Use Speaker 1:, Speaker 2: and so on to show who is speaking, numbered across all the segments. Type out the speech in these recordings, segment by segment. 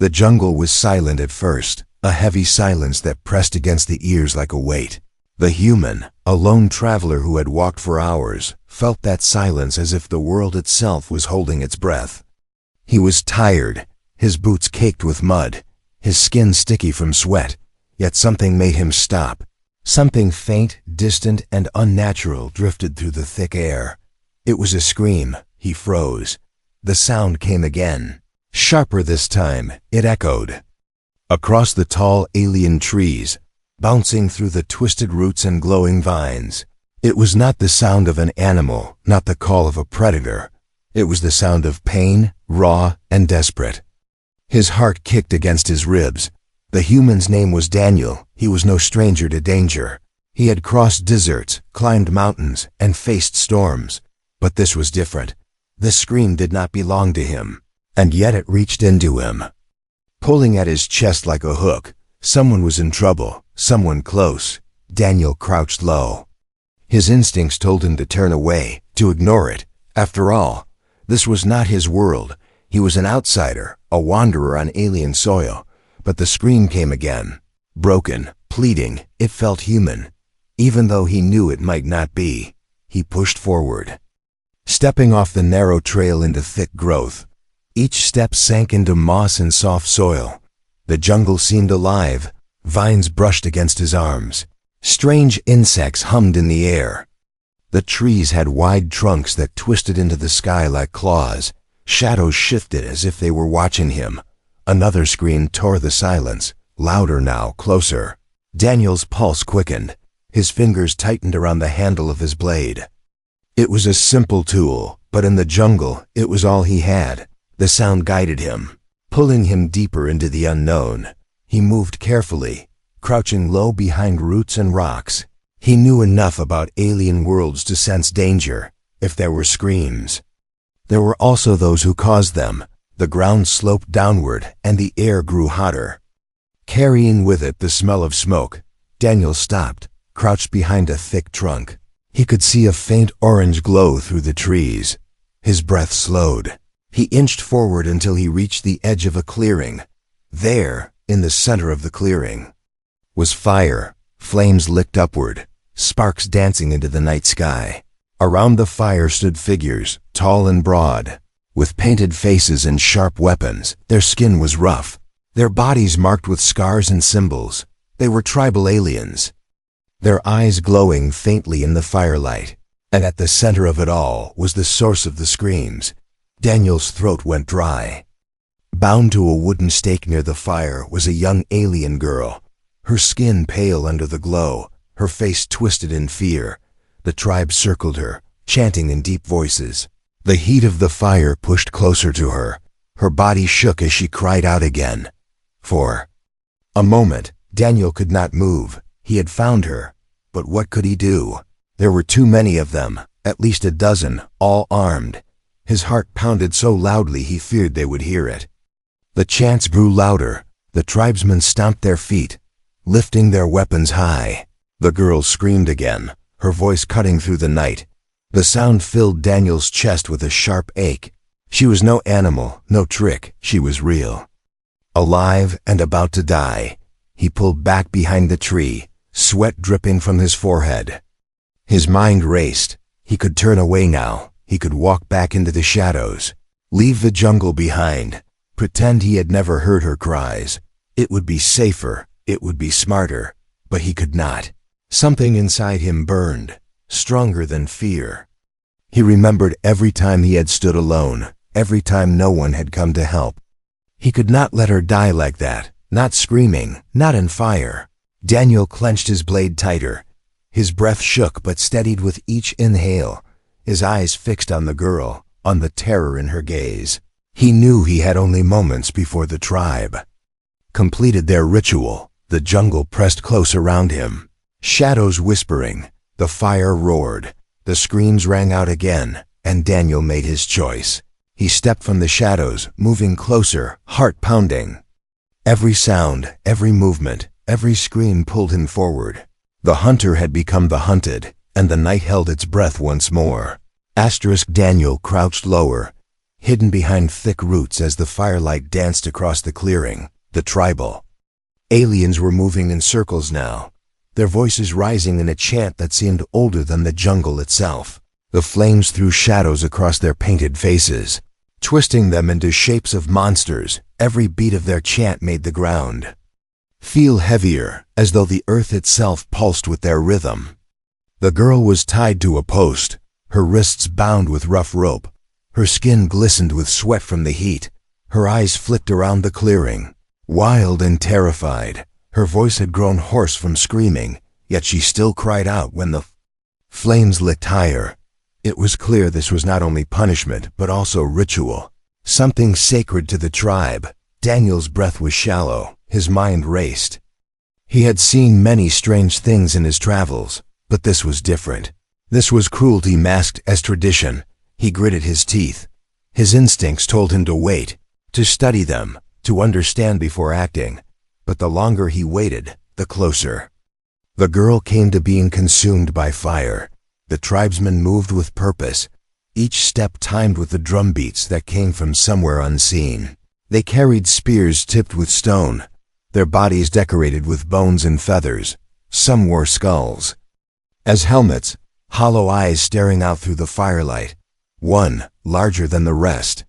Speaker 1: The jungle was silent at first, a heavy silence that pressed against the ears like a weight. The human, a lone traveler who had walked for hours, felt that silence as if the world itself was holding its breath. He was tired, his boots caked with mud, his skin sticky from sweat, yet something made him stop. Something faint, distant, and unnatural drifted through the thick air. It was a scream. He froze. The sound came again. Sharper this time, it echoed. Across the tall alien trees, bouncing through the twisted roots and glowing vines. It was not the sound of an animal, not the call of a predator. It was the sound of pain, raw and desperate. His heart kicked against his ribs. The human's name was Daniel. He was no stranger to danger. He had crossed deserts, climbed mountains, and faced storms. But this was different. This scream did not belong to him, and yet it reached into him. Pulling at his chest like a hook, someone was in trouble, someone close. Daniel crouched low. His instincts told him to turn away, to ignore it. After all, this was not his world. He was an outsider, a wanderer on alien soil. But the scream came again. Broken, pleading, it felt human. Even though he knew it might not be, he pushed forward. Stepping off the narrow trail into thick growth, each step sank into moss and soft soil. The jungle seemed alive. Vines brushed against his arms. Strange insects hummed in the air. The trees had wide trunks that twisted into the sky like claws. Shadows shifted as if they were watching him. Another scream tore the silence, louder now, closer. Daniel's pulse quickened. His fingers tightened around the handle of his blade. It was a simple tool, but in the jungle, it was all he had. The sound guided him, pulling him deeper into the unknown. He moved carefully, crouching low behind roots and rocks. He knew enough about alien worlds to sense danger, if there were screams. There were also those who caused them. The ground sloped downward, and the air grew hotter. Carrying with it the smell of smoke, Daniel stopped, crouched behind a thick trunk. He could see a faint orange glow through the trees. His breath slowed. He inched forward until he reached the edge of a clearing. There, in the center of the clearing, was fire. Flames licked upward, sparks dancing into the night sky. Around the fire stood figures, tall and broad, with painted faces and sharp weapons. Their skin was rough, their bodies marked with scars and symbols. They were tribal aliens, their eyes glowing faintly in the firelight. And at the center of it all was the source of the screams. Daniel's throat went dry. Bound to a wooden stake near the fire was a young alien girl, her skin pale under the glow, her face twisted in fear. The tribe circled her, chanting in deep voices. The heat of the fire pushed closer to her. Her body shook as she cried out again. For a moment, Daniel could not move. He had found her, but what could he do? There were too many of them, at least a dozen, all armed. His heart pounded so loudly he feared they would hear it. The chants grew louder. The tribesmen stomped their feet, lifting their weapons high. The girl screamed again, her voice cutting through the night. The sound filled Daniel's chest with a sharp ache. She was no animal, no trick. She was real. Alive and about to die. He pulled back behind the tree, sweat dripping from his forehead. His mind raced. He could turn away now. He could walk back into the shadows. Leave the jungle behind. Pretend he had never heard her cries. It would be safer. It would be smarter. But he could not. Something inside him burned, stronger than fear. He remembered every time he had stood alone, every time no one had come to help. He could not let her die like that, not screaming, not in fire. Daniel clenched his blade tighter. His breath shook but steadied with each inhale, his eyes fixed on the girl, on the terror in her gaze. He knew he had only moments before the tribe completed their ritual. The jungle pressed close around him. Shadows whispering, the fire roared, the screams rang out again, and Daniel made his choice. He stepped from the shadows, moving closer, heart pounding. Every sound, every movement, every scream pulled him forward. The hunter had become the hunted, and the night held its breath once more. Daniel crouched lower, hidden behind thick roots as the firelight danced across the clearing. The tribal aliens were moving in circles now, their voices rising in a chant that seemed older than the jungle itself. The flames threw shadows across their painted faces, twisting them into shapes of monsters. Every beat of their chant made the ground feel heavier, as though the earth itself pulsed with their rhythm. The girl was tied to a post, her wrists bound with rough rope. Her skin glistened with sweat from the heat. Her eyes flicked around the clearing, wild and terrified. Her voice had grown hoarse from screaming, yet she still cried out when the flames licked higher. It was clear this was not only punishment, but also ritual, something sacred to the tribe. Daniel's breath was shallow, his mind raced. He had seen many strange things in his travels, but this was different. This was cruelty masked as tradition. He gritted his teeth. His instincts told him to wait, to study them, to understand before acting. But the longer he waited, the closer the girl came to being consumed by fire. The tribesmen moved with purpose, each step timed with the drum beats that came from somewhere unseen. They carried spears tipped with stone, their bodies decorated with bones and feathers. Some wore skulls as helmets, hollow eyes staring out through the firelight. One, larger than the rest,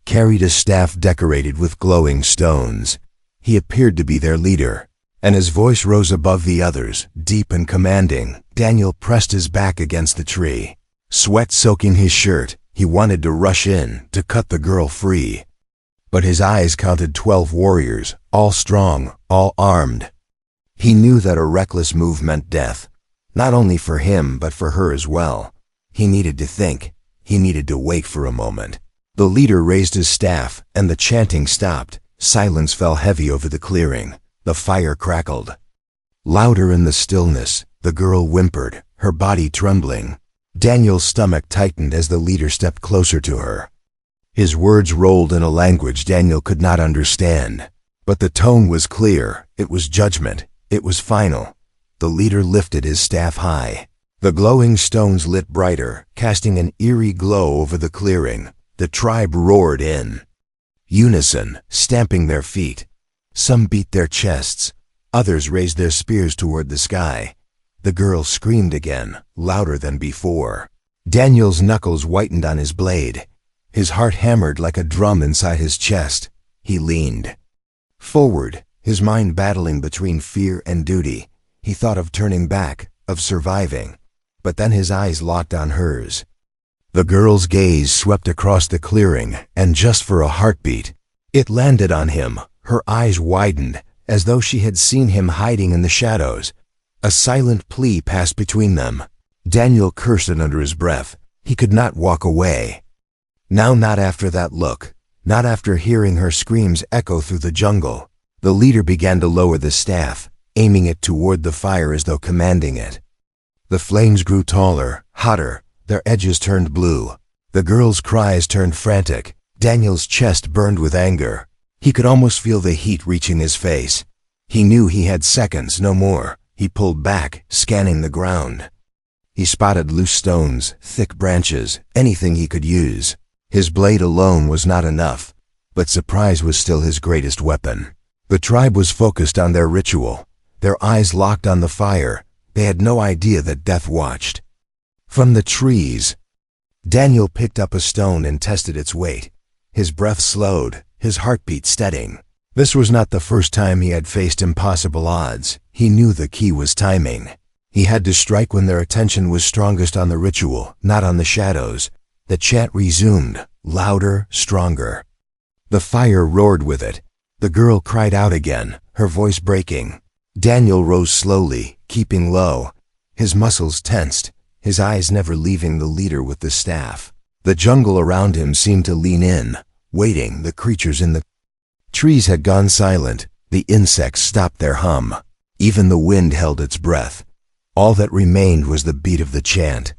Speaker 1: carried a staff decorated with glowing stones. He appeared to be their leader, and his voice rose above the others, deep and commanding. Daniel pressed his back against the tree, sweat soaking his shirt. He wanted to rush in, to cut the girl free. But his eyes counted 12 warriors, all strong, all armed. He knew that a reckless move meant death, not only for him but for her as well. He needed to think. He needed to wait for a moment. The leader raised his staff, and the chanting stopped. Silence fell heavy over the clearing. The fire crackled louder in the stillness. The girl whimpered, her body trembling. Daniel's stomach tightened as the leader stepped closer to her. His words rolled in a language Daniel could not understand, but the tone was clear. It was judgment. It was final. The leader lifted his staff high. The glowing stones lit brighter, casting an eerie glow over the clearing. The tribe roared in unison, stamping their feet. Some beat their chests, others raised their spears toward the sky. The girl screamed again, louder than before. Daniel's knuckles whitened on his blade. His heart hammered like a drum inside his chest. He leaned forward, his mind battling between fear and duty. He thought of turning back, of surviving. But then his eyes locked on hers. The girl's gaze swept across the clearing, and just for a heartbeat, it landed on him. Her eyes widened, as though she had seen him hiding in the shadows. A silent plea passed between them. Daniel cursed it under his breath. He could not walk away. Now, not after that look, not after hearing her screams echo through the jungle. The leader began to lower the staff, aiming it toward the fire as though commanding it. The flames grew taller, hotter, their edges turned blue. The girl's cries turned frantic. Daniel's chest burned with anger. He could almost feel the heat reaching his face. He knew he had seconds, no more. He pulled back, scanning the ground. He spotted loose stones, thick branches, anything he could use. His blade alone was not enough, but surprise was still his greatest weapon. The tribe was focused on their ritual, their eyes locked on the fire. They had no idea that death watched. From the trees, Daniel picked up a stone and tested its weight. His breath slowed, his heartbeat steadying. This was not the first time he had faced impossible odds. He knew the key was timing. He had to strike when their attention was strongest on the ritual, not on the shadows. The chant resumed, louder, stronger. The fire roared with it. The girl cried out again, her voice breaking. Daniel rose slowly, keeping low. His muscles tensed, his eyes never leaving the leader with the staff. The jungle around him seemed to lean in, waiting. The creatures in the trees had gone silent. The insects stopped their hum. Even the wind held its breath. All that remained was the beat of the chant,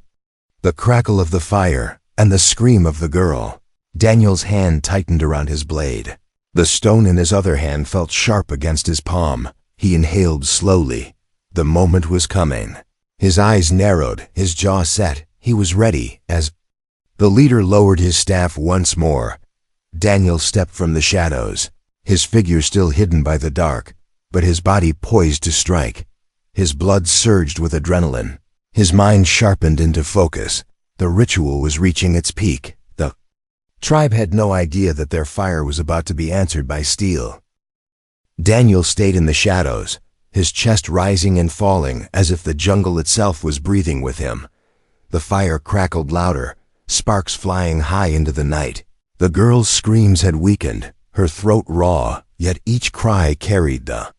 Speaker 1: the crackle of the fire, and the scream of the girl. Daniel's hand tightened around his blade. The stone in his other hand felt sharp against his palm. He inhaled slowly. The moment was coming. His eyes narrowed, his jaw set. He was ready, as The leader lowered his staff once more. Daniel stepped from the shadows, his figure still hidden by the dark, but his body poised to strike. His blood surged with adrenaline. His mind sharpened into focus. The ritual was reaching its peak. The tribe had no idea that their fire was about to be answered by steel. Daniel stayed in the shadows, his chest rising and falling as if the jungle itself was breathing with him. The fire crackled louder, sparks flying high into the night. The girl's screams had weakened, her throat raw, yet each cry carried the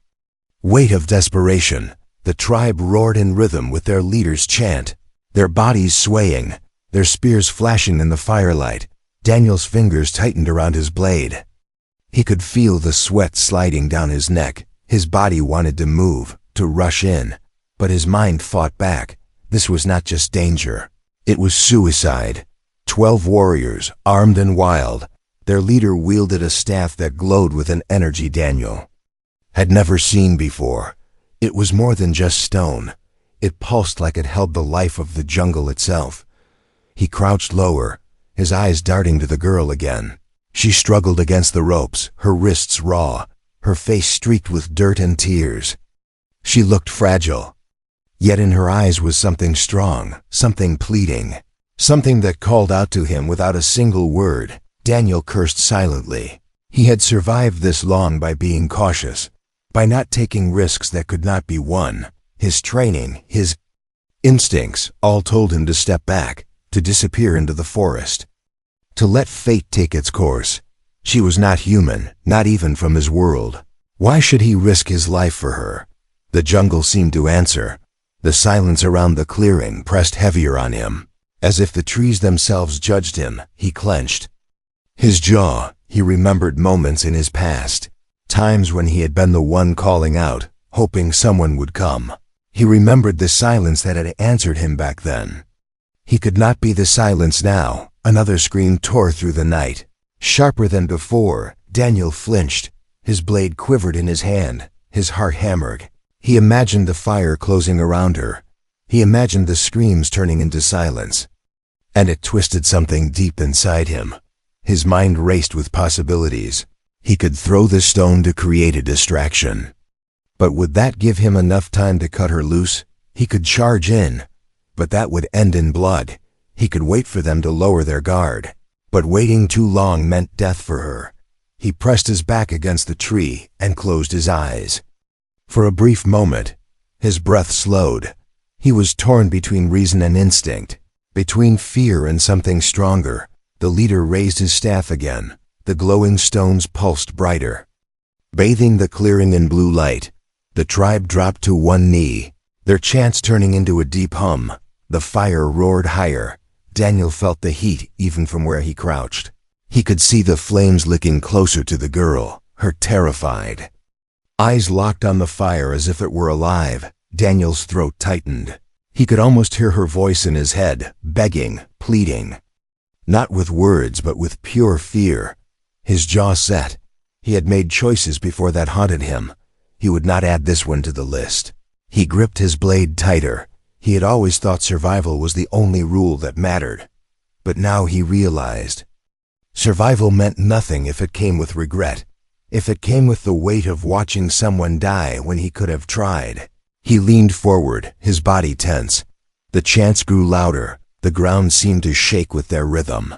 Speaker 1: weight of desperation. The tribe roared in rhythm with their leader's chant, their bodies swaying, their spears flashing in the firelight. Daniel's fingers tightened around his blade. He could feel the sweat sliding down his neck. His body wanted to move, to rush in, but his mind fought back. This was not just danger. It was suicide. 12 warriors, armed and wild. Their leader wielded a staff that glowed with an energy Daniel had never seen before. It was more than just stone. It pulsed like it held the life of the jungle itself. He crouched lower, his eyes darting to the girl again. She struggled against the ropes, her wrists raw, her face streaked with dirt and tears. She looked fragile, yet in her eyes was something strong, something pleading, something that called out to him without a single word. Daniel cursed silently. He had survived this long by being cautious, by not taking risks that could not be won. His training, his instincts, all told him to step back, to disappear into the forest, to let fate take its course. She was not human, not even from his world. Why should he risk his life for her? The jungle seemed to answer. The silence around the clearing pressed heavier on him. As if the trees themselves judged him, he clenched his jaw. He remembered moments in his past, times when he had been the one calling out, hoping someone would come. He remembered the silence that had answered him back then. He could not be the silence now. Another scream tore through the night. Sharper than before, Daniel flinched. His blade quivered in his hand, his heart hammered. He imagined the fire closing around her. He imagined the screams turning into silence. And it twisted something deep inside him. His mind raced with possibilities. He could throw the stone to create a distraction. But would that give him enough time to cut her loose? He could charge in, but that would end in blood. He could wait for them to lower their guard, but waiting too long meant death for her. He pressed his back against the tree and closed his eyes. For a brief moment, his breath slowed. He was torn between reason and instinct, between fear and something stronger. The leader raised his staff again. The glowing stones pulsed brighter, bathing the clearing in blue light. The tribe dropped to one knee, their chants turning into a deep hum. The fire roared higher. Daniel felt the heat even from where he crouched. He could see the flames licking closer to the girl, her terrified eyes locked on the fire as if it were alive. Daniel's throat tightened. He could almost hear her voice in his head, begging, pleading. Not with words, but with pure fear. His jaw set. He had made choices before that haunted him. He would not add this one to the list. He gripped his blade tighter. He had always thought survival was the only rule that mattered. But now he realized survival meant nothing if it came with regret, if it came with the weight of watching someone die when he could have tried. He leaned forward, his body tense. The chants grew louder. The ground seemed to shake with their rhythm.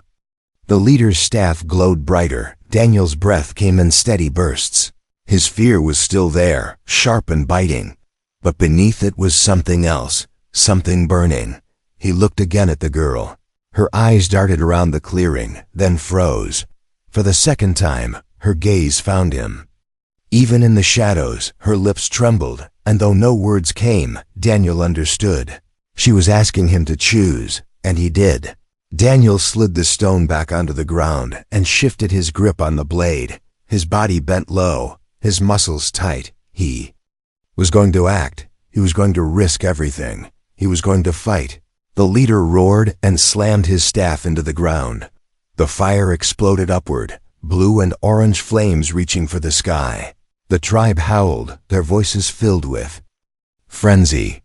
Speaker 1: The leader's staff glowed brighter. Daniel's breath came in steady bursts. His fear was still there, sharp and biting. But beneath it was something else, something burning. He looked again at the girl. Her eyes darted around the clearing, then froze. For the second time, her gaze found him. Even in the shadows, her lips trembled, and though no words came, Daniel understood. She was asking him to choose, and he did. Daniel slid the stone back onto the ground and shifted his grip on the blade. His body bent low, his muscles tight. He was going to act. He was going to risk everything. He was going to fight. The leader roared and slammed his staff into the ground. The fire exploded upward, blue and orange flames reaching for the sky. The tribe howled, their voices filled with frenzy.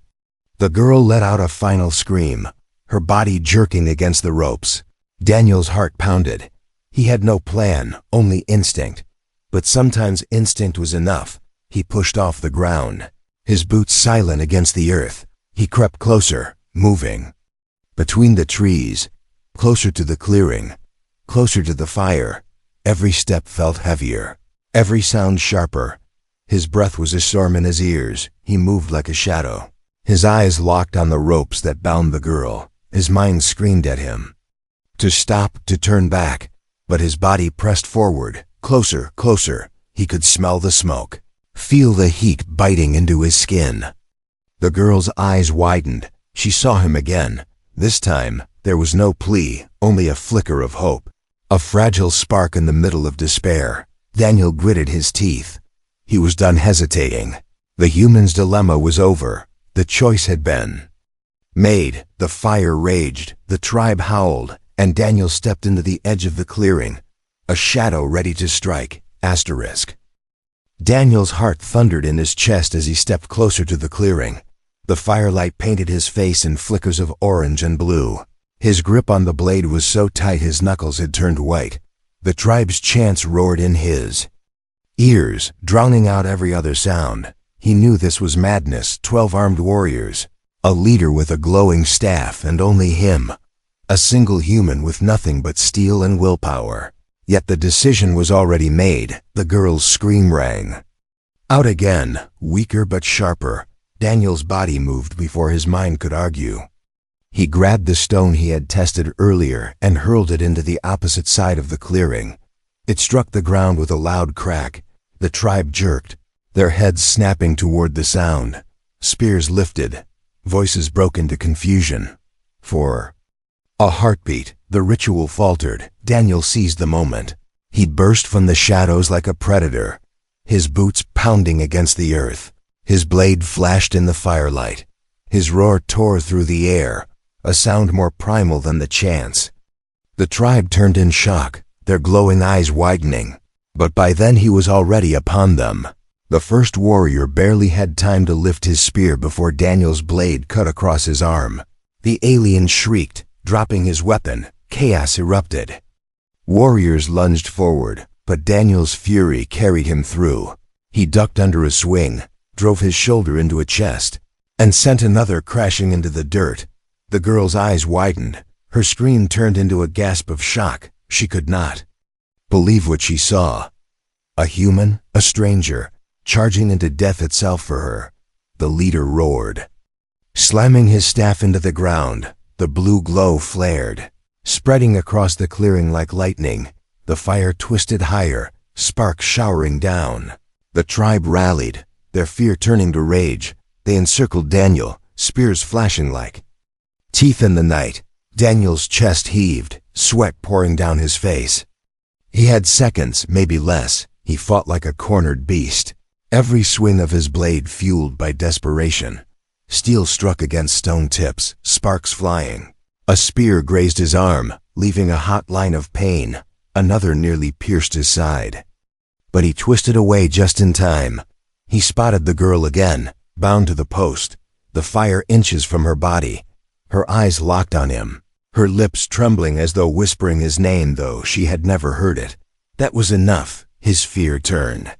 Speaker 1: The girl let out a final scream, her body jerking against the ropes. Daniel's heart pounded. He had no plan, only instinct. But sometimes instinct was enough. He pushed off the ground, his boots silent against the earth. He crept closer, moving. Between the trees, closer to the clearing, closer to the fire. Every step felt heavier, every sound sharper. His breath was a storm in his ears. He moved like a shadow. His eyes locked on the ropes that bound the girl. His mind screamed at him to stop, to turn back. But his body pressed forward, closer, closer. He could smell the smoke, feel the heat biting into his skin. The girl's eyes widened. She saw him again. This time, there was no plea, only a flicker of hope. A fragile spark in the middle of despair. Daniel gritted his teeth. He was done hesitating. The human's dilemma was over. The choice had been made. The fire raged, the tribe howled, and Daniel stepped into the edge of the clearing. A shadow ready to strike. Asterisk. Daniel's heart thundered in his chest as he stepped closer to the clearing. The firelight painted his face in flickers of orange and blue. His grip on the blade was so tight his knuckles had turned white. The tribe's chants roared in his ears, drowning out every other sound. He knew this was madness. 12 armed warriors, a leader with a glowing staff, and only him. A single human with nothing but steel and willpower. Yet the decision was already made. The girl's scream rang out again, weaker but sharper. Daniel's body moved before his mind could argue. He grabbed the stone he had tested earlier and hurled it into the opposite side of the clearing. It struck the ground with a loud crack. The tribe jerked, their heads snapping toward the sound. Spears lifted, voices broke into confusion. For a heartbeat, the ritual faltered. Daniel seized the moment. He burst from the shadows like a predator, his boots pounding against the earth. His blade flashed in the firelight. His roar tore through the air, a sound more primal than the chants. The tribe turned in shock, their glowing eyes widening. But by then he was already upon them. The first warrior barely had time to lift his spear before Daniel's blade cut across his arm. The alien shrieked, dropping his weapon. Chaos erupted. Warriors lunged forward, but Daniel's fury carried him through. He ducked under a swing, drove his shoulder into a chest, and sent another crashing into the dirt. The girl's eyes widened. Her scream turned into a gasp of shock. She could not believe what she saw. A human, a stranger, charging into death itself for her. The leader roared, slamming his staff into the ground. The blue glow flared, spreading across the clearing like lightning. The fire twisted higher, sparks showering down. The tribe rallied, their fear turning to rage. They encircled Daniel, spears flashing like teeth in the night. Daniel's chest heaved, sweat pouring down his face. He had seconds, maybe less. He fought like a cornered beast, every swing of his blade fueled by desperation. Steel struck against stone tips, sparks flying. A spear grazed his arm, leaving a hot line of pain. Another nearly pierced his side. But he twisted away just in time. He spotted the girl again, bound to the post, the fire inches from her body. Her eyes locked on him, her lips trembling as though whispering his name, though she had never heard it. That was enough. His fear turned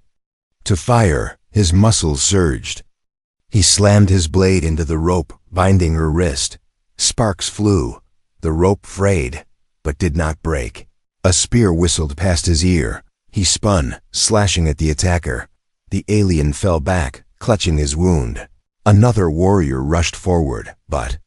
Speaker 1: to fire. His muscles surged. He slammed his blade into the rope, binding her wrist. Sparks flew. The rope frayed, but did not break. A spear whistled past his ear. He spun, slashing at the attacker. The alien fell back, clutching his wound. Another warrior rushed forward, but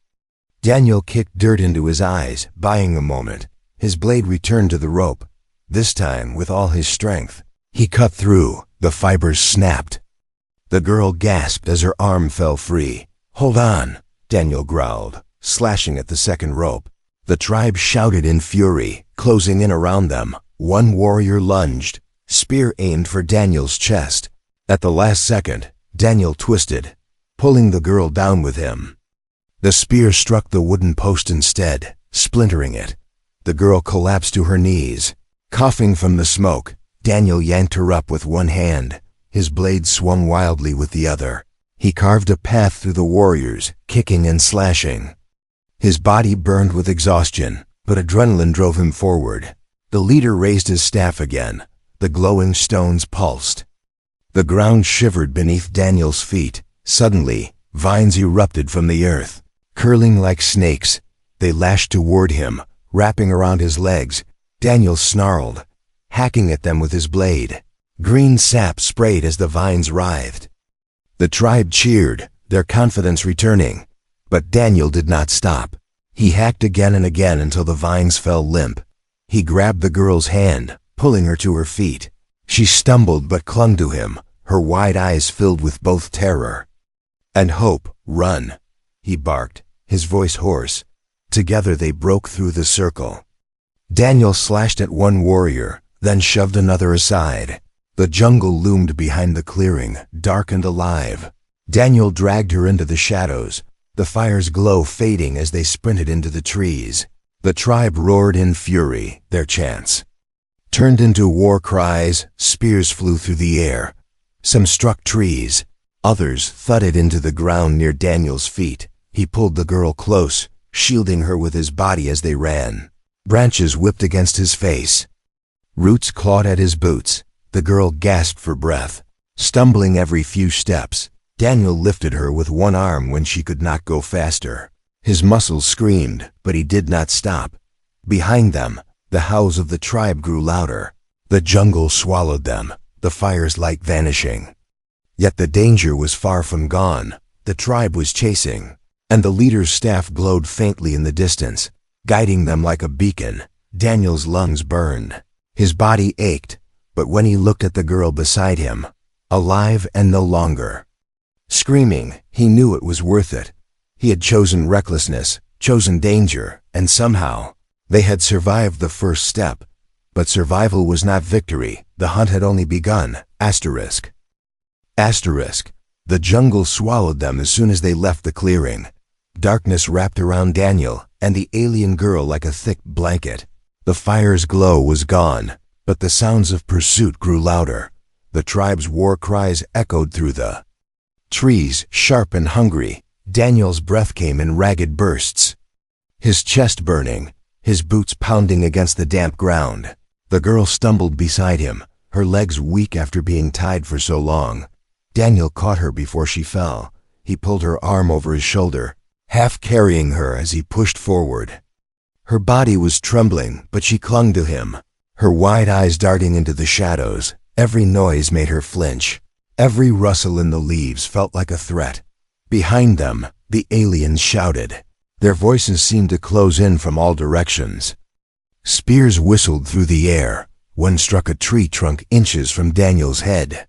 Speaker 1: Daniel kicked dirt into his eyes, buying a moment. His blade returned to the rope. This time, with all his strength, he cut through. The fibers snapped. The girl gasped as her arm fell free. "Hold on," Daniel growled, slashing at the second rope. The tribe shouted in fury, closing in around them. One warrior lunged, spear aimed for Daniel's chest. At the last second, Daniel twisted, pulling the girl down with him. The spear struck the wooden post instead, splintering it. The girl collapsed to her knees. Coughing from the smoke, Daniel yanked her up with one hand. His blade swung wildly with the other. He carved a path through the warriors, kicking and slashing. His body burned with exhaustion, but adrenaline drove him forward. The leader raised his staff again. The glowing stones pulsed. The ground shivered beneath Daniel's feet. Suddenly, vines erupted from the earth. Curling like snakes, they lashed toward him, wrapping around his legs. Daniel snarled, hacking at them with his blade. Green sap sprayed as the vines writhed. The tribe cheered, their confidence returning. But Daniel did not stop. He hacked again and again until the vines fell limp. He grabbed the girl's hand, pulling her to her feet. She stumbled but clung to him, her wide eyes filled with both terror and hope. "Run," he barked, his voice hoarse. Together they broke through the circle. Daniel slashed at one warrior, then shoved another aside. The jungle loomed behind the clearing, dark and alive. Daniel dragged her into the shadows, the fire's glow fading as they sprinted into the trees. The tribe roared in fury, their chants turned into war cries. Spears flew through the air. Some struck trees, others thudded into the ground near Daniel's feet. He pulled the girl close, shielding her with his body as they ran. Branches whipped against his face. Roots clawed at his boots. The girl gasped for breath, stumbling every few steps. Daniel lifted her with one arm when she could not go faster. His muscles screamed, but he did not stop. Behind them, the howls of the tribe grew louder. The jungle swallowed them, the fire's light vanishing. Yet the danger was far from gone. The tribe was chasing, and the leader's staff glowed faintly in the distance, guiding them like a beacon. Daniel's lungs burned. His body ached, but when he looked at the girl beside him, alive and no longer screaming, he knew it was worth it. He had chosen recklessness, chosen danger, and somehow they had survived the first step. But survival was not victory. The hunt had only begun. Asterisk. The jungle swallowed them as soon as they left the clearing. Darkness wrapped around Daniel and the alien girl like a thick blanket. The fire's glow was gone, but the sounds of pursuit grew louder. The tribe's war cries echoed through the trees, sharp and hungry. Daniel's breath came in ragged bursts, his chest burning, his boots pounding against the damp ground. The girl stumbled beside him, her legs weak after being tied for so long. Daniel caught her before she fell. He pulled her arm over his shoulder, half carrying her as he pushed forward. Her body was trembling, but she clung to him, her wide eyes darting into the shadows. Every noise made her flinch. Every rustle in the leaves felt like a threat. Behind them, the aliens shouted. Their voices seemed to close in from all directions. Spears whistled through the air. One struck a tree trunk inches from Daniel's head.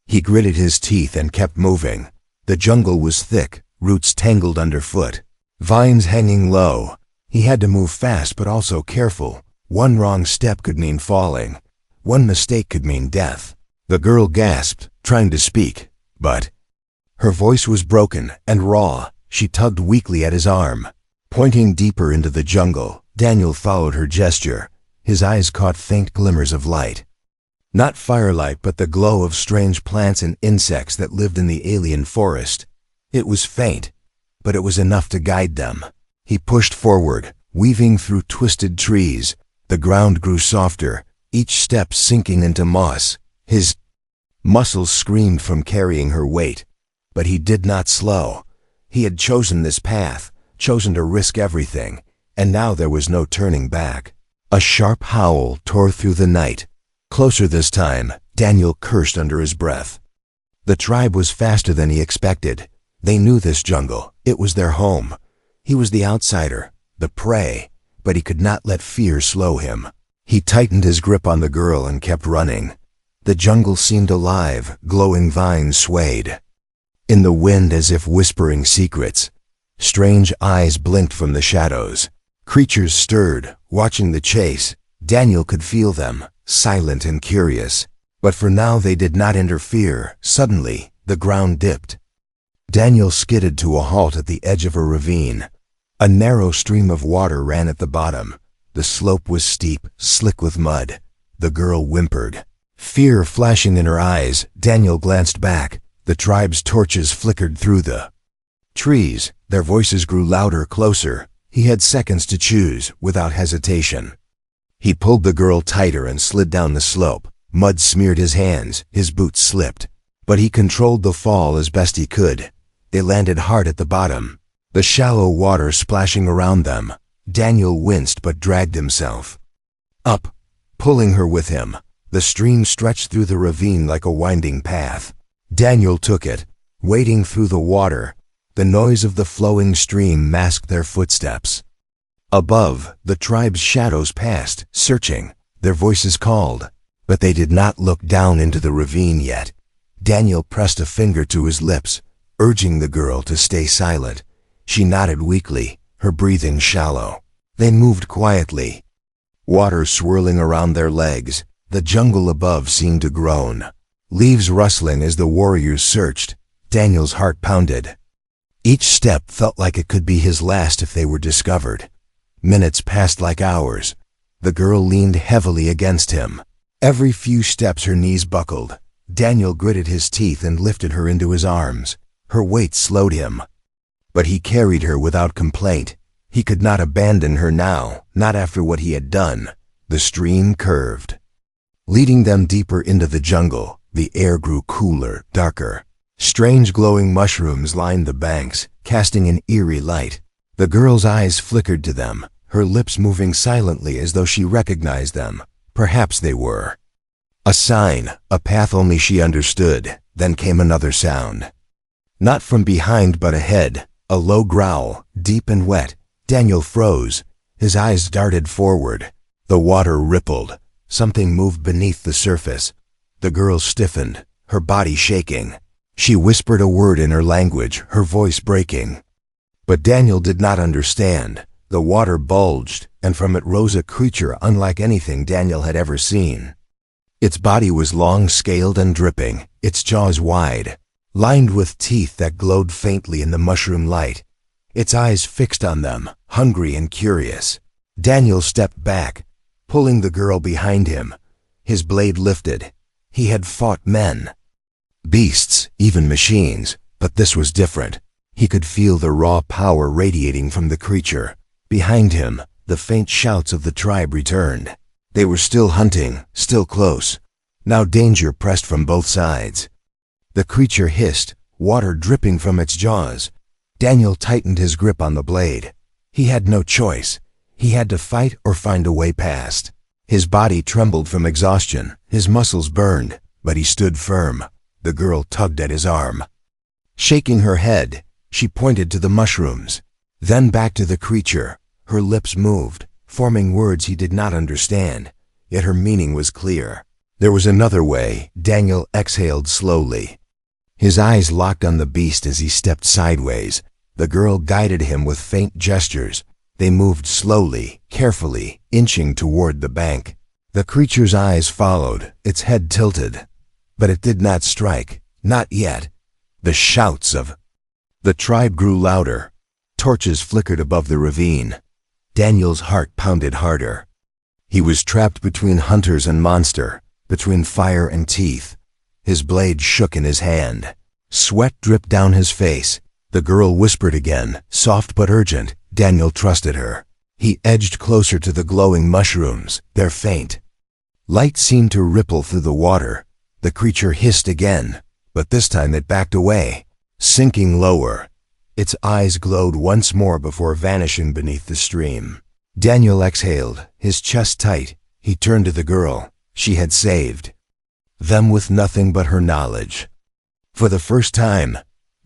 Speaker 1: He gritted his teeth and kept moving. The jungle was thick, roots tangled underfoot, vines hanging low. He had to move fast but also careful. One wrong step could mean falling. One mistake could mean death. The girl gasped, trying to speak, but her voice was broken and raw. She tugged weakly at his arm. Pointing deeper into the jungle, Daniel followed her gesture. His eyes caught faint glimmers of light. Not firelight, but the glow of strange plants and insects that lived in the alien forest. It was faint, but it was enough to guide them. He pushed forward, weaving through twisted trees. The ground grew softer, each step sinking into moss. His muscles screamed from carrying her weight, but he did not slow. He had chosen this path, chosen to risk everything, and now there was no turning back. A sharp howl tore through the night. Closer this time, Daniel cursed under his breath. The tribe was faster than he expected. They knew this jungle. It was their home. He was the outsider, the prey, but he could not let fear slow him. He tightened his grip on the girl and kept running. The jungle seemed alive, glowing vines swayed in the wind as if whispering secrets. Strange eyes blinked from the shadows. Creatures stirred, watching the chase. Daniel could feel them, silent and curious. But for now they did not interfere. Suddenly, the ground dipped. Daniel skidded to a halt at the edge of a ravine. A narrow stream of water ran at the bottom. The slope was steep, slick with mud. The girl whimpered, fear flashing in her eyes. Daniel glanced back. The tribe's torches flickered through the trees. Their voices grew louder, closer. He had seconds to choose, without hesitation. He pulled the girl tighter and slid down the slope. Mud smeared his hands, his boots slipped. But he controlled the fall as best he could. They landed hard at the bottom, the shallow water splashing around them. Daniel winced but dragged himself up, pulling her with him. The stream stretched through the ravine like a winding path. Daniel took it, wading through the water. The noise of the flowing stream masked their footsteps. Above, the tribe's shadows passed, searching. Their voices called, but they did not look down into the ravine yet. Daniel pressed a finger to his lips, urging the girl to stay silent. She nodded weakly, her breathing shallow. They moved quietly, water swirling around their legs. The jungle above seemed to groan, leaves rustling as the warriors searched. Daniel's heart pounded. Each step felt like it could be his last if they were discovered. Minutes passed like hours. The girl leaned heavily against him. Every few steps her knees buckled. Daniel gritted his teeth and lifted her into his arms. Her weight slowed him, but he carried her without complaint. He could not abandon her now, not after what he had done. The stream curved, leading them deeper into the jungle. The air grew cooler, darker. Strange glowing mushrooms lined the banks, casting an eerie light. The girl's eyes flickered to them, her lips moving silently as though she recognized them. Perhaps they were a sign, a path only she understood. Then came another sound. Not from behind but ahead, a low growl, deep and wet. Daniel froze. His eyes darted forward. The water rippled. Something moved beneath the surface. The girl stiffened, her body shaking. She whispered a word in her language, her voice breaking. But Daniel did not understand. The water bulged, and from it rose a creature unlike anything Daniel had ever seen. Its body was long, scaled and dripping, its jaws wide, lined with teeth that glowed faintly in the mushroom light. Its eyes fixed on them, hungry and curious. Daniel stepped back, pulling the girl behind him. His blade lifted. He had fought men, beasts, even machines, but this was different. He could feel the raw power radiating from the creature. Behind him, the faint shouts of the tribe returned. They were still hunting, still close. Now danger pressed from both sides. The creature hissed, water dripping from its jaws. Daniel tightened his grip on the blade. He had no choice. He had to fight or find a way past. His body trembled from exhaustion, his muscles burned, but he stood firm. The girl tugged at his arm. Shaking her head, she pointed to the mushrooms, then back to the creature. Her lips moved, forming words he did not understand, yet her meaning was clear. There was another way. Daniel exhaled slowly. His eyes locked on the beast as he stepped sideways. The girl guided him with faint gestures. They moved slowly, carefully, inching toward the bank. The creature's eyes followed, its head tilted. But it did not strike, not yet. The shouts of the tribe grew louder. Torches flickered above the ravine. Daniel's heart pounded harder. He was trapped between hunters and monster, between fire and teeth. His blade shook in his hand. Sweat dripped down his face. The girl whispered again, soft but urgent. Daniel trusted her. He edged closer to the glowing mushrooms, their faint light seemed to ripple through the water. The creature hissed again, but this time it backed away, sinking lower. Its eyes glowed once more before vanishing beneath the stream. Daniel exhaled, his chest tight. He turned to the girl. She had saved them with nothing but her knowledge. For the first time,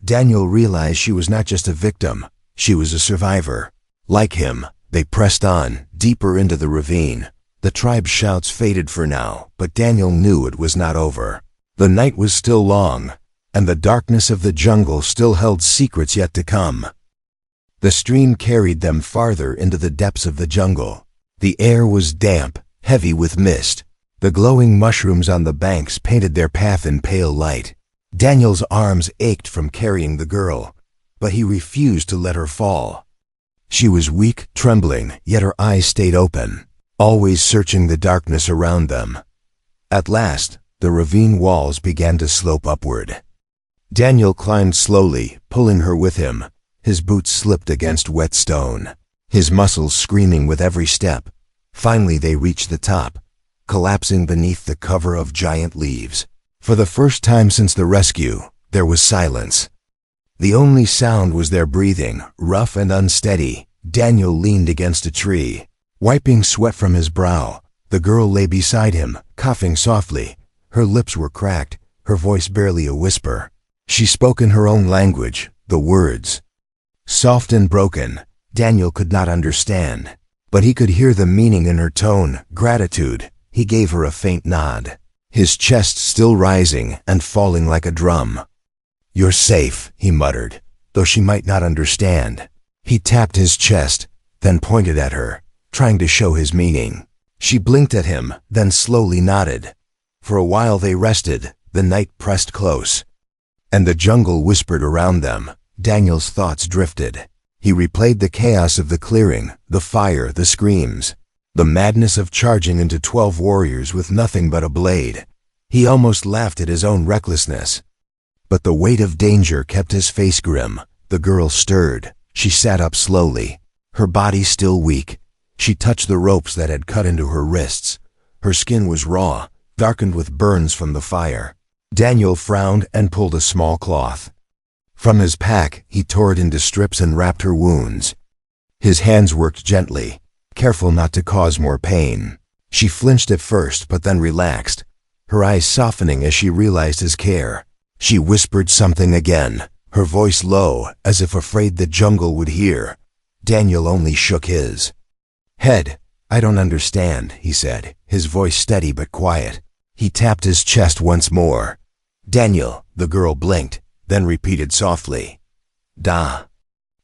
Speaker 1: Daniel realized she was not just a victim, she was a survivor. Like him, they pressed on, deeper into the ravine. The tribe's shouts faded for now, but Daniel knew it was not over. The night was still long, and the darkness of the jungle still held secrets yet to come. The stream carried them farther into the depths of the jungle. The air was damp, heavy with mist. The glowing mushrooms on the banks painted their path in pale light. Daniel's arms ached from carrying the girl, but he refused to let her fall. She was weak, trembling, yet her eyes stayed open, always searching the darkness around them. At last, the ravine walls began to slope upward. Daniel climbed slowly, pulling her with him. His boots slipped against wet stone. his muscles screaming with every step. Finally they reached the top, collapsing beneath the cover of giant leaves. For the first time since the rescue, there was silence. The only sound was their breathing, rough and unsteady. Daniel leaned against a tree, wiping sweat from his brow. The girl lay beside him, coughing softly. Her lips were cracked, her voice barely a whisper. She spoke in her own language, the words. Soft and broken, Daniel could not understand. But he could hear the meaning in her tone, gratitude. He gave her a faint nod, his chest still rising and falling like a drum. You're safe, he muttered, though she might not understand. He tapped his chest, then pointed at her, trying to show his meaning. She blinked at him, then slowly nodded. For a while they rested, the night pressed close, and the jungle whispered around them. Daniel's thoughts drifted. He replayed the chaos of the clearing, the fire, the screams, the madness of charging into 12 warriors with nothing but a blade. He almost laughed at his own recklessness. But the weight of danger kept his face grim. The girl stirred. She sat up slowly, her body still weak. She touched the ropes that had cut into her wrists. Her skin was raw, darkened with burns from the fire. Daniel frowned and pulled a small cloth. From his pack, he tore it into strips and wrapped her wounds. His hands worked gently, careful not to cause more pain. She flinched at first, but then relaxed, her eyes softening as she realized his care. She whispered something again, her voice low, as if afraid the jungle would hear. Daniel only shook his head. I don't understand, he said, his voice steady but quiet. He tapped his chest once more. Daniel, the girl blinked, then repeated softly. Da.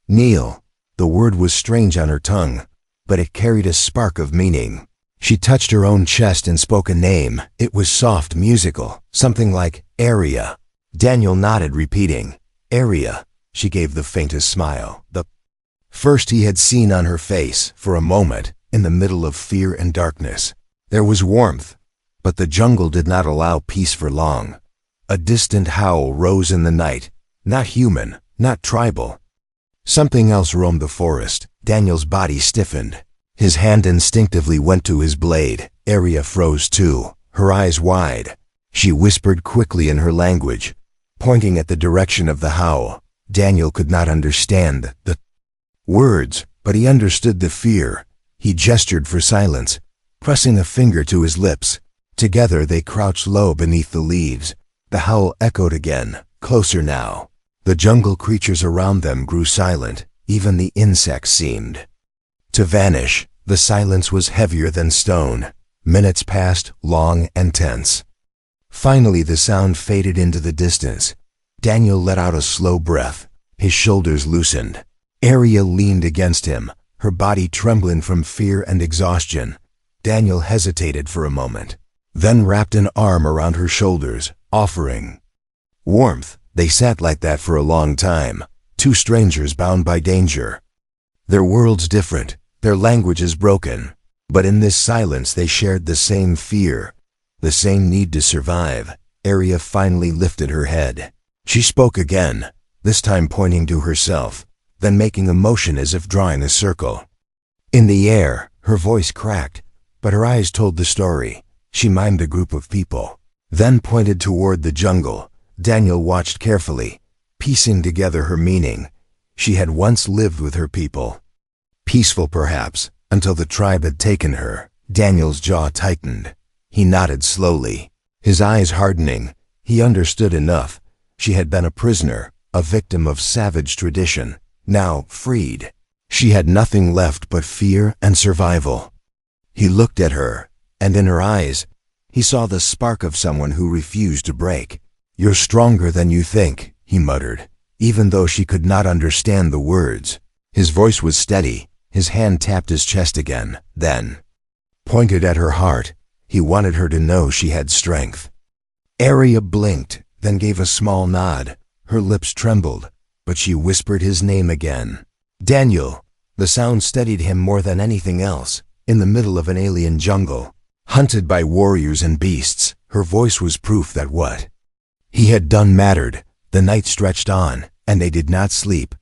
Speaker 1: Kneel. The word was strange on her tongue, but it carried a spark of meaning. She touched her own chest and spoke a name. It was soft, musical, something like area. Daniel nodded, repeating, area. She gave the faintest smile, the first he had seen on her face. For a moment, in the middle of fear and darkness, there was warmth, but the jungle did not allow peace for long. A distant howl rose in the night, not human, not tribal. Something else roamed the forest. Daniel's body stiffened. His hand instinctively went to his blade. Area froze too, her eyes wide. She whispered quickly in her language, pointing at the direction of the howl. Daniel could not understand the words, but he understood the fear. He gestured for silence, pressing a finger to his lips. Together they crouched low beneath the leaves. The howl echoed again, closer now. The jungle creatures around them grew silent. Even the insects seemed to vanish. The silence was heavier than stone. Minutes passed, long and tense. Finally the sound faded into the distance. Daniel let out a slow breath. His shoulders loosened. Area leaned against him, her body trembling from fear and exhaustion. Daniel hesitated for a moment, then wrapped an arm around her shoulders, offering warmth. They sat like that for a long time, two strangers bound by danger. Their worlds different, their languages broken, but in this silence they shared the same fear, the same need to survive. Area finally lifted her head. She spoke again, this time pointing to herself, then making a motion as if drawing a circle. In the air, her voice cracked, but her eyes told the story. She mimed a group of people, then pointed toward the jungle. Daniel watched carefully, piecing together her meaning. She had once lived with her people. Peaceful perhaps, until the tribe had taken her. Daniel's jaw tightened. He nodded slowly, his eyes hardening. He understood enough. She had been a prisoner, a victim of savage tradition, now freed. She had nothing left but fear and survival. He looked at her, and in her eyes, he saw the spark of someone who refused to break. You're stronger than you think, he muttered, even though she could not understand the words. His voice was steady. His hand tapped his chest again, then pointed at her heart. He wanted her to know she had strength. Area blinked, then gave a small nod. Her lips trembled, but she whispered his name again. Daniel. The sound steadied him more than anything else. In the middle of an alien jungle, hunted by warriors and beasts, her voice was proof that what he had done mattered. The night stretched on, and they did not sleep.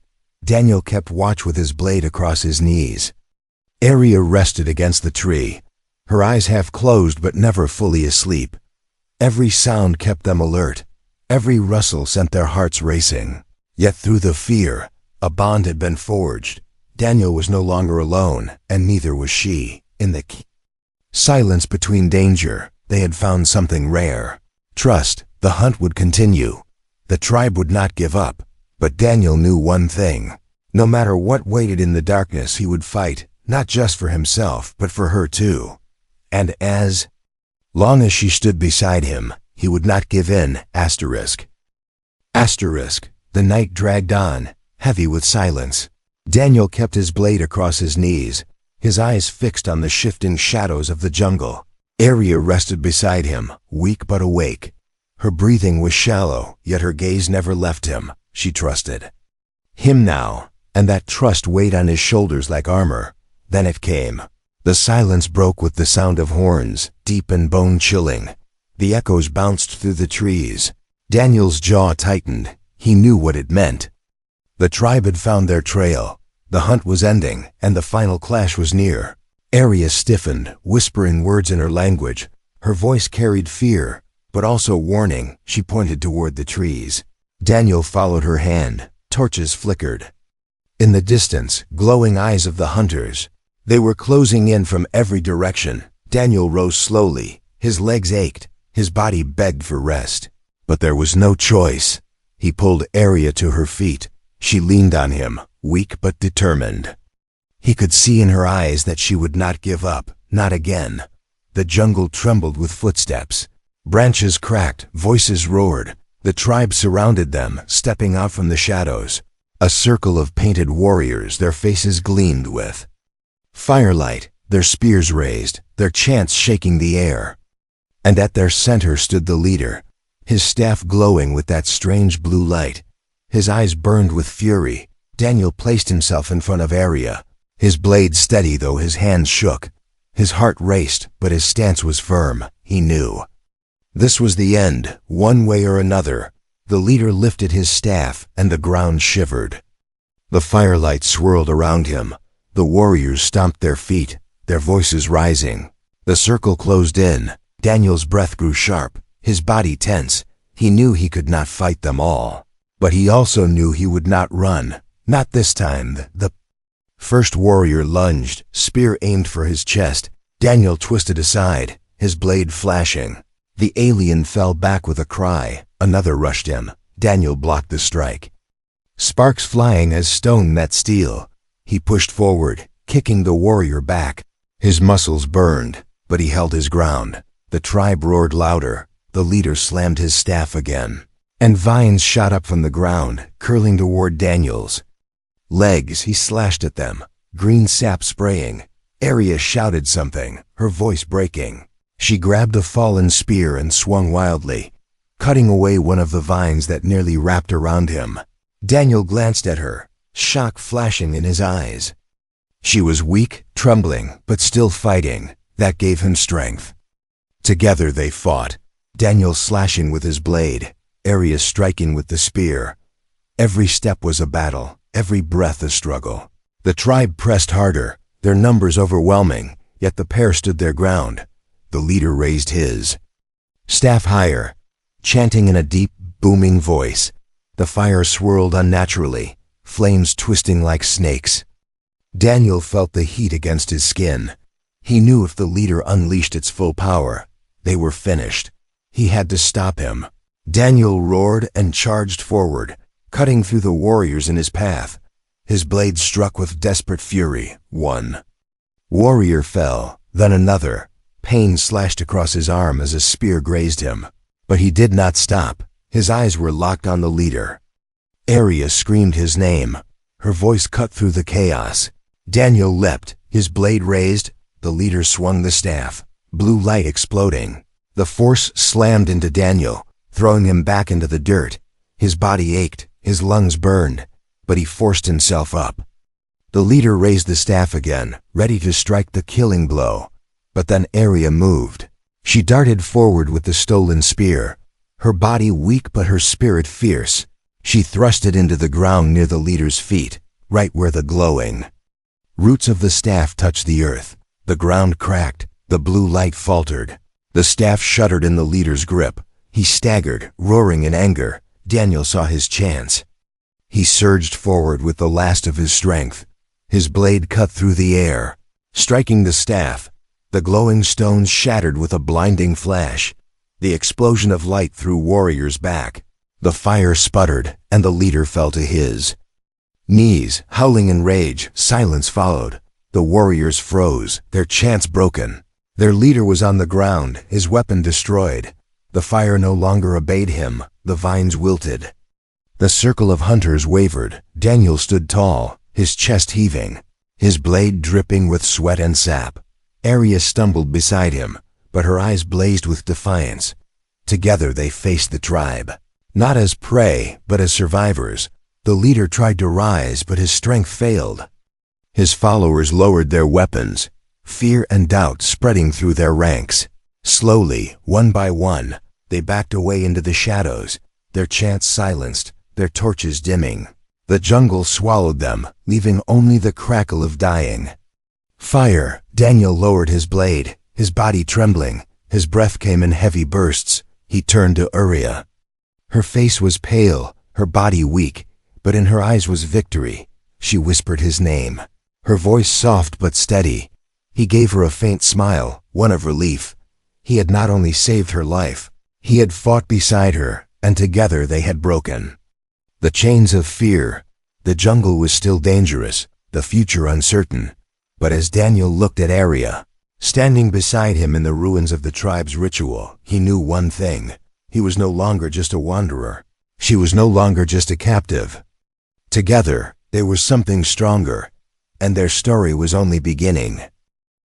Speaker 1: Daniel kept watch with his blade across his knees. Arya rested against the tree, her eyes half closed but never fully asleep. Every sound kept them alert. Every rustle sent their hearts racing. Yet through the fear, a bond had been forged. Daniel was no longer alone, and neither was she. In the silence between danger, they had found something rare. Trust. The hunt would continue. The tribe would not give up. But Daniel knew one thing. No matter what waited in the darkness, he would fight, not just for himself, but for her too. And as long as she stood beside him, he would not give in. Asterisk. The night dragged on, heavy with silence. Daniel kept his blade across his knees, his eyes fixed on the shifting shadows of the jungle. Arya rested beside him, weak but awake. Her breathing was shallow, yet her gaze never left him. She trusted him now, and that trust weighed on his shoulders like armor. Then it came. The silence broke with the sound of horns, deep and bone-chilling. The echoes bounced through the trees. Daniel's jaw tightened. He knew what it meant. The tribe had found their trail. The hunt was ending, and the final clash was near. Arya stiffened, whispering words in her language. Her voice carried fear, but also warning. She pointed toward the trees. Daniel followed her hand. Torches flickered. In the distance, glowing eyes of the hunters. They were closing in from every direction. Daniel rose slowly. His legs ached. His body begged for rest. But there was no choice. He pulled Arya to her feet. She leaned on him, weak but determined. He could see in her eyes that she would not give up, not again. The jungle trembled with footsteps. Branches cracked, voices roared. The tribe surrounded them, stepping out from the shadows. A circle of painted warriors, their faces gleamed with firelight, their spears raised, their chants shaking the air. And at their center stood the leader, his staff glowing with that strange blue light. His eyes burned with fury. Daniel placed himself in front of Arya, his blade steady though his hands shook. His heart raced, but his stance was firm. He knew this was the end, one way or another. The leader lifted his staff, and the ground shivered. The firelight swirled around him. The warriors stomped their feet, their voices rising. The circle closed in. Daniel's breath grew sharp, his body tense. He knew he could not fight them all. But he also knew he would not run. Not this time. The first warrior lunged, spear aimed for his chest. Daniel twisted aside, his blade flashing. The alien fell back with a cry. Another rushed him. Daniel blocked the strike. Sparks flying as stone met steel. He pushed forward, kicking the warrior back. His muscles burned, but he held his ground. The tribe roared louder. The leader slammed his staff again. And vines shot up from the ground, curling toward Daniel's legs. He slashed at them, green sap spraying. Arya shouted something, her voice breaking. She grabbed a fallen spear and swung wildly, cutting away one of the vines that nearly wrapped around him. Daniel glanced at her, shock flashing in his eyes. She was weak, trembling, but still fighting. That gave him strength. Together they fought, Daniel slashing with his blade, Arya striking with the spear. Every step was a battle, every breath a struggle. The tribe pressed harder, their numbers overwhelming, yet the pair stood their ground. The leader raised his staff higher, chanting in a deep, booming voice. The fire swirled unnaturally, flames twisting like snakes. Daniel felt the heat against his skin. He knew if the leader unleashed its full power, they were finished. He had to stop him. Daniel roared and charged forward, cutting through the warriors in his path. His blade struck with desperate fury. One warrior fell, then another. Pain slashed across his arm as a spear grazed him. But he did not stop. His eyes were locked on the leader. Arya screamed his name. Her voice cut through the chaos. Daniel leapt, his blade raised. The leader swung the staff, blue light exploding. The force slammed into Daniel, throwing him back into the dirt. His body ached, his lungs burned, but he forced himself up. The leader raised the staff again, ready to strike the killing blow. But then Arya moved. She darted forward with the stolen spear, her body weak but her spirit fierce. She thrust it into the ground near the leader's feet. right where the glowing roots of the staff touched the earth. The ground cracked, the blue light faltered. The staff shuddered in the leader's grip. He staggered, roaring in anger. Daniel saw his chance. He surged forward with the last of his strength. His blade cut through the air, striking the staff. The glowing stones shattered with a blinding flash. The explosion of light threw warriors back. The fire sputtered, and the leader fell to his knees, howling in rage. Silence followed. The warriors froze, their chance broken. Their leader was on the ground, his weapon destroyed. The fire no longer obeyed him. The vines wilted. The circle of hunters wavered. Daniel stood tall, his chest heaving, his blade dripping with sweat and sap. Arya stumbled beside him, but her eyes blazed with defiance. Together they faced the tribe, not as prey, but as survivors. The leader tried to rise, but his strength failed. His followers lowered their weapons, fear and doubt spreading through their ranks. Slowly, one by one, they backed away into the shadows, their chants silenced, their torches dimming. The jungle swallowed them, leaving only the crackle of dying fire. Daniel lowered his blade, his body trembling. His breath came in heavy bursts. He turned to Arya. Her face was pale, her body weak, but in her eyes was victory. She whispered his name, her voice soft but steady. He gave her a faint smile, one of relief. He had not only saved her life, he had fought beside her, and together they had broken the chains of fear. The jungle was still dangerous, the future uncertain. But as Daniel looked at Arya, standing beside him in the ruins of the tribe's ritual, he knew one thing. He was no longer just a wanderer. She was no longer just a captive. Together, they were something stronger, and their story was only beginning.